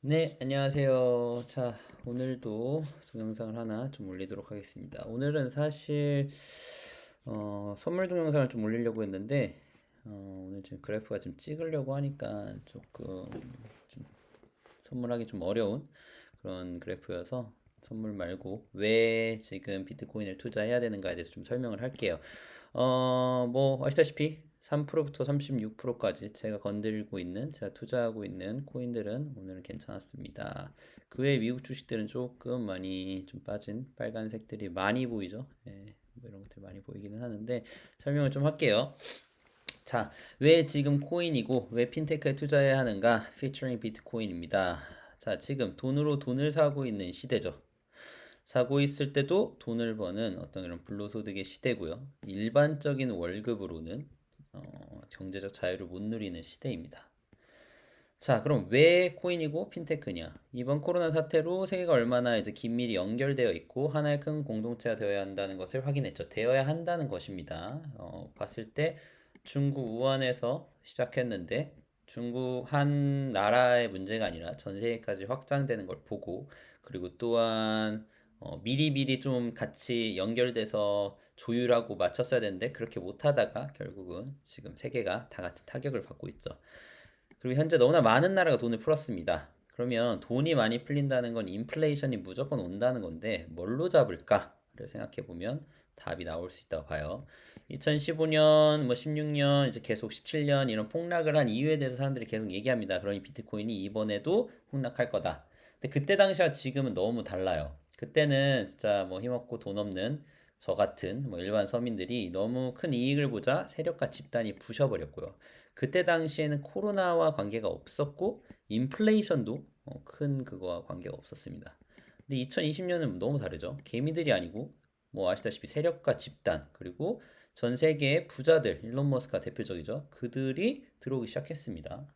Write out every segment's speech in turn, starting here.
네, 안녕하세요. 자, 오늘도 동영상을 하나 좀 올리도록 하겠습니다. 오늘은 사실 선물 동영상을 좀 올리려고 했는데 오늘 지금 그래프가 좀 찍으려고 하니까 조금 좀 선물하기 좀 어려운 그런 그래프여서 선물 말고 왜 지금 비트코인을 투자해야 되는가에 대해서 좀 설명을 할게요. 뭐 아시다시피 3%부터 36%까지 제가 건드리고 있는, 제가 투자하고 있는 코인들은 오늘은 괜찮았습니다. 그 외 미국 주식들은 조금 많이 좀 빠진 빨간색들이 많이 보이죠. 예, 뭐 이런 것들이 많이 보이기는 하는데 설명을 좀 할게요. 자, 왜 지금 코인이고 왜 핀테크에 투자해야 하는가? 피처링 비트코인입니다. 자, 지금 돈으로 돈을 사고 있는 시대죠. 사고 있을 때도 돈을 버는 어떤 이런 불로소득의 시대고요. 일반적인 월급으로는 경제적 자유를 못 누리는 시대입니다. 자, 그럼 왜 코인이고 핀테크냐? 이번 코로나 사태로 세계가 얼마나 이제 긴밀히 연결되어 있고 하나의 큰 공동체가 되어야 한다는 것을 확인했죠. 되어야 한다는 것입니다. 봤을 때 중국 우한에서 시작했는데 중국 한 나라의 문제가 아니라 전 세계까지 확장되는 걸 보고 그리고 또한 미리미리 좀 같이 연결돼서 조율하고 맞췄어야 되는데 그렇게 못하다가 결국은 지금 세계가 다 같은 타격을 받고 있죠. 그리고 현재 너무나 많은 나라가 돈을 풀었습니다. 그러면 돈이 많이 풀린다는 건 인플레이션이 무조건 온다는 건데 뭘로 잡을까를 생각해 보면 답이 나올 수 있다고 봐요. 2015년, 뭐 16년, 이제 계속 17년 이런 폭락을 한 이유에 대해서 사람들이 계속 얘기합니다. 그러니 비트코인이 이번에도 폭락할 거다. 근데 그때 당시와 지금은 너무 달라요. 그때는 진짜 뭐 힘없고 돈 없는 저 같은 뭐 일반 서민들이 너무 큰 이익을 보자 세력과 집단이 부셔버렸고요. 그때 당시에는 코로나와 관계가 없었고 인플레이션도 큰 그거와 관계가 없었습니다. 근데 2020년은 너무 다르죠. 개미들이 아니고 뭐 아시다시피 세력과 집단 그리고 전 세계의 부자들 일론 머스크가 대표적이죠. 그들이 들어오기 시작했습니다.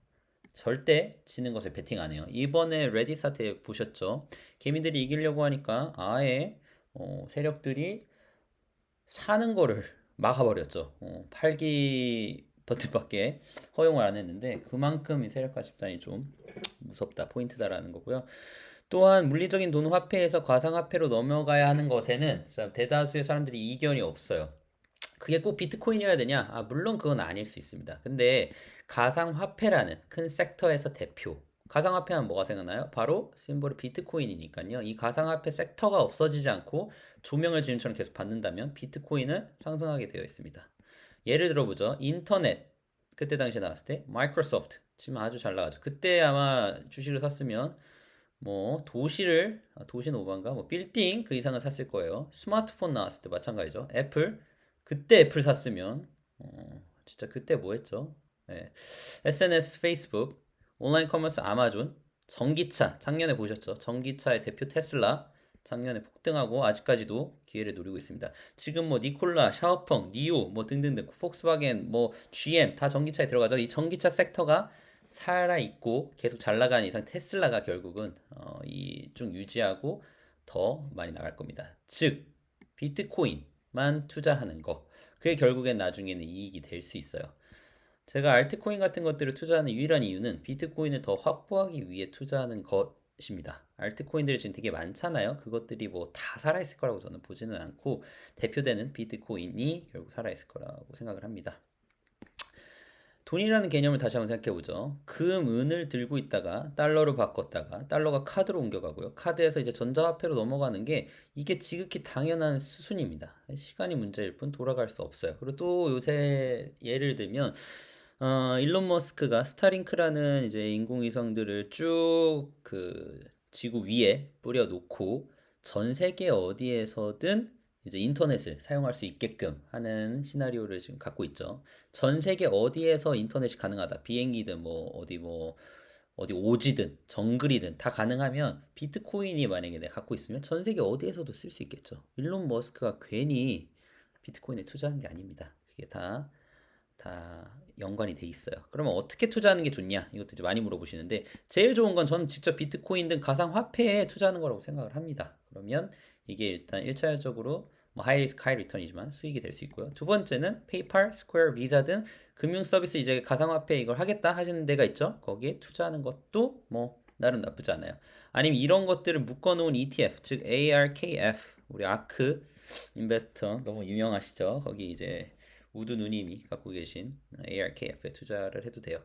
절대 지는 것에 베팅 안 해요. 이번에 레딧 사태 보셨죠? 개미들이 이기려고 하니까 아예 세력들이 사는 거를 막아버렸죠. 팔기 버튼밖에 허용을 안 했는데 그만큼 이 세력과 집단이 좀 무섭다 포인트다라는 거고요. 또한 물리적인 돈 화폐에서 가상화폐로 넘어가야 하는 것에는 진짜 대다수의 사람들이 이견이 없어요. 그게 꼭 비트코인이어야 되냐? 물론 그건 아닐 수 있습니다. 근데 가상화폐라는 큰 섹터에서 대표. 가상화폐 하면 뭐가 생각나요? 바로 심볼이 비트코인이니까요. 이 가상화폐 섹터가 없어지지 않고 조명을 지금처럼 계속 받는다면 비트코인은 상승하게 되어 있습니다. 예를 들어보죠. 인터넷. 그때 당시에 나왔을 때 마이크로소프트. 지금 아주 잘 나가죠. 그때 아마 주식을 샀으면 뭐 도시는 오반가 뭐 빌딩 그 이상은 샀을 거예요. 스마트폰 나왔을 때 마찬가지죠. 애플 그때 애플 샀으면 진짜 그때 뭐 했죠? 네. SNS 페이스북 온라인 커머스 아마존 전기차 작년에 보셨죠? 전기차의 대표 테슬라 작년에 폭등하고 아직까지도 기회를 노리고 있습니다. 지금 뭐 니콜라, 샤오펑, 니오 뭐 등등등 폭스바겐 뭐 GM 다 전기차에 들어가죠. 이 전기차 섹터가 살아 있고 계속 잘 나가는 이상 테슬라가 결국은 이 쭉 유지하고 더 많이 나갈 겁니다. 즉 비트코인만 투자하는 거 그게 결국엔 나중에는 이익이 될 수 있어요. 제가 알트코인 같은 것들을 투자하는 유일한 이유는 비트코인을 더 확보하기 위해 투자하는 것입니다. 알트코인들이 지금 되게 많잖아요. 그것들이 뭐 다 살아있을 거라고 저는 보지는 않고 대표되는 비트코인이 결국 살아있을 거라고 생각을 합니다. 돈이라는 개념을 다시 한번 생각해 보죠. 금, 은을 들고 있다가 달러로 바꿨다가 달러가 카드로 옮겨가고요. 카드에서 이제 전자화폐로 넘어가는 게 이게 지극히 당연한 수순입니다. 시간이 문제일 뿐 돌아갈 수 없어요. 그리고 또 요새 예를 들면 일론 머스크가 스타링크라는 이제 인공위성들을 쭉 그 지구 위에 뿌려놓고 전 세계 어디에서든 이제 인터넷을 사용할 수 있게끔 하는 시나리오를 지금 갖고 있죠. 전 세계 어디에서 인터넷이 가능하다. 비행기든 뭐 어디 오지든 정글이든 다 가능하면 비트코인이 만약에 내가 갖고 있으면 전 세계 어디에서도 쓸 수 있겠죠. 일론 머스크가 괜히 비트코인에 투자한 게 아닙니다. 그게 다 연관이 돼 있어요. 그러면 어떻게 투자하는 게 좋냐? 이것도 이제 많이 물어보시는데 제일 좋은 건 저는 직접 비트코인 등 가상화폐에 투자하는 거라고 생각을 합니다. 그러면 이게 일단 1차적으로 뭐 하이 리스크 하이 리턴이지만 수익이 될 수 있고요. 두 번째는 페이팔, 스퀘어, 비자 등 금융 서비스 이제 가상화폐 이걸 하겠다 하시는 데가 있죠. 거기에 투자하는 것도 뭐 나름 나쁘지 않아요. 아니면 이런 것들을 묶어놓은 ETF, 즉 ARKF, 우리 아크 인베스터 너무 유명하시죠? 거기 이제 우드 누님이 갖고 계신 ARKF에 투자를 해도 돼요.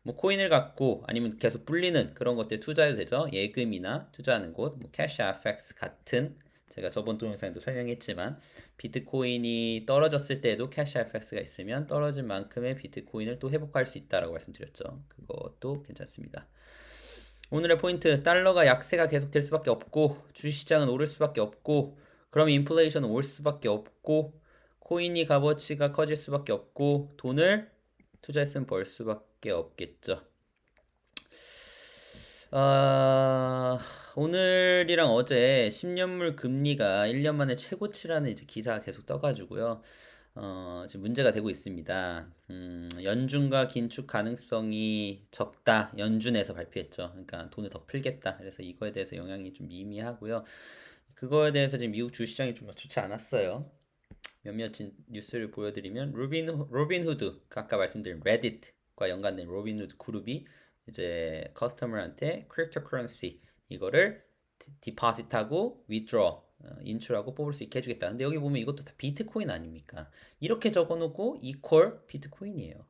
뭐 코인을 갖고 아니면 계속 불리는 그런 것들에 투자해도 되죠. 예금이나 투자하는 곳, 뭐 캐시 FX 같은 제가 저번 동영상에도 설명했지만 비트코인이 떨어졌을 때에도 캐시 FX가 있으면 떨어진 만큼의 비트코인을 또 회복할 수 있다라고 말씀드렸죠. 그것도 괜찮습니다. 오늘의 포인트, 달러가 약세가 계속될 수밖에 없고 주식시장은 오를 수밖에 없고 그럼 인플레이션은 올 수밖에 없고 코인이 값어치가 커질 수밖에 없고 돈을 투자했으면 벌 수밖에 없겠죠. 오늘이랑 어제 10년물 금리가 1년 만에 최고치라는 이제 기사가 계속 떠가지고요. 지금 문제가 되고 있습니다. 연준과 긴축 가능성이 적다. 연준에서 발표했죠. 그러니까 돈을 더 풀겠다. 그래서 이거에 대해서 영향이 좀 미미하고요. 그거에 대해서 지금 미국 주시장이 좀 좋지 않았어요. 몇몇 뉴스를 보여드리면 로빈후드, 아까 말씀드린 레딧과 연관된 로빈후드 그룹이 이제 커스터머한테 크립토커런시 이거를 디파짓하고 위드로 인출하고 뽑을 수 있게 해주겠다. 근데 여기 보면 이것도 다 비트코인 아닙니까? 이렇게 적어놓고 이퀄 비트코인이에요.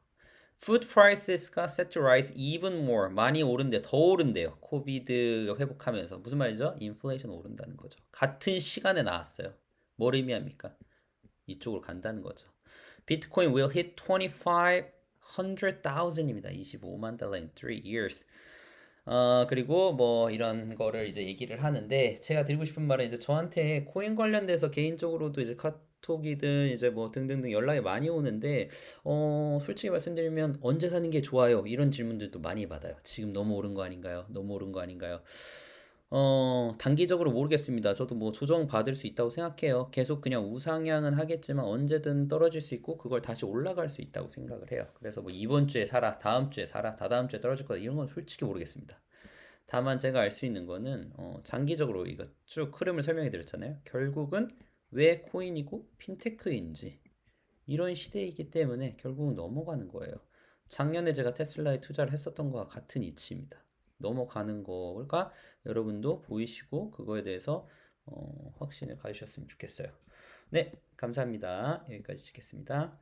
Food prices가 set to rise even more. 많이 오른대, 더 오른대요. 코비드가 회복하면서. 무슨 말이죠? 인플레이션 오른다는 거죠. 같은 시간에 나왔어요. 뭘 의미합니까? 이쪽으로 간다는 거죠. 비트코인 will hit 25,100,000입니다. 25만 달러 in 3 years. 그리고 뭐 이런 거를 이제 얘기를 하는데 제가 드리고 싶은 말은 이제 저한테 코인 관련돼서 개인적으로도 이제 카톡이든 이제 뭐 등등등 연락이 많이 오는데 솔직히 말씀드리면 언제 사는 게 좋아요? 이런 질문들도 많이 받아요. 지금 너무 오른 거 아닌가요? 너무 오른 거 아닌가요? 단기적으로 모르겠습니다. 저도 뭐 조정받을 수 있다고 생각해요. 계속 그냥 우상향은 하겠지만 언제든 떨어질 수 있고 그걸 다시 올라갈 수 있다고 생각을 해요. 그래서 뭐 이번 주에 사라, 다음 주에 사라, 다다음 주에 떨어질 거다 이런 건 솔직히 모르겠습니다. 다만 제가 알 수 있는 거는 장기적으로 이거 쭉 흐름을 설명해 드렸잖아요. 결국은 왜 코인이고 핀테크인지 이런 시대이기 때문에 결국은 넘어가는 거예요. 작년에 제가 테슬라에 투자를 했었던 거와 같은 이치입니다. 넘어가는 거가 여러분도 보이시고 그거에 대해서 확신을 가지셨으면 좋겠어요. 네, 감사합니다. 여기까지 찍겠습니다.